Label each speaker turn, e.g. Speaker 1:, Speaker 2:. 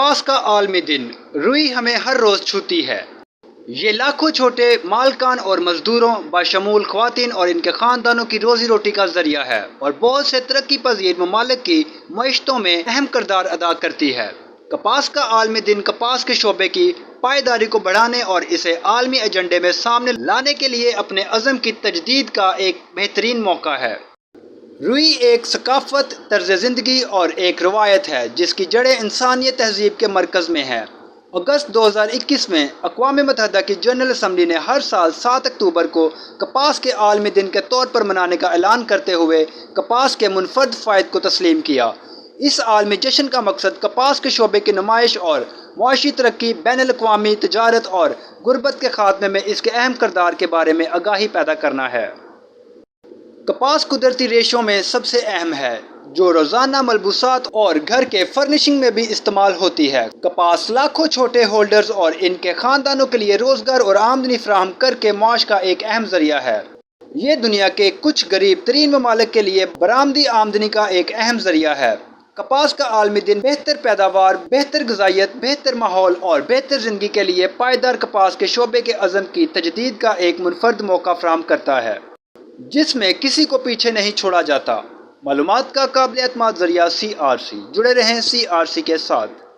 Speaker 1: कपास का आलमी दिन रुई हमें हर रोज छूती है। ये लाखों छोटे मालकान और मजदूरों बशमूल ख्वातीन और इनके खानदानों की रोजी रोटी का जरिया है और बहुत से तरक्की पजीर ममालिक की मईशतों में अहम किरदार अदा करती है। कपास का आलमी दिन कपास के शोबे की पायदारी को बढ़ाने और इसे आलमी एजेंडे में सामने लाने के लिए अपने अज़म की तजदीद का एक बेहतरीन मौका है। रुई एक सकाफत, तर्ज ज़िंदगी और एक रवायत है जिसकी जड़ें इंसानी तहजीब के मरकज़ में हैं। अगस्त 2021 में अक़वाम मुत्तहिदा की जनरल असम्बली ने हर साल 7 अक्टूबर को कपास के आलमी दिन के तौर पर मनाने का ऐलान करते हुए कपास के मुनफरद फ़ायद को तस्लीम किया। इस आलमी जश्न का मकसद कपास के शोबे की नुमाइश और मुआशी तरक्की, बैनुल अक़वामी तिजारत और गुर्बत के खात्मे में इसके अहम किरदार के बारे में आगाही पैदा करना है। कपास कुदरती रेशों में सबसे अहम है जो रोज़ाना मलबूसात और घर के फर्निशिंग में भी इस्तेमाल होती है। कपास लाखों छोटे होल्डर्स और इनके ख़ानदानों के लिए रोज़गार और आमदनी फराहम करके माश का एक अहम ज़रिया है। ये दुनिया के कुछ गरीब तरीन ममालिक के लिए बरामदी आमदनी का एक अहम ज़रिया है। कपास का आलमी दिन बेहतर पैदावार, बेहतर ग़िज़ाइयत, बेहतर माहौल और बेहतर ज़िंदगी के लिए पायदार कपास के शोबे के अज़म की तजदीद का एक मुनफरद मौका फराहम करता है जिसमें किसी को पीछे नहीं छोड़ा जाता। मालूमात का काबिल एतमाद ज़रिया CRC। जुड़े रहें CRC के साथ।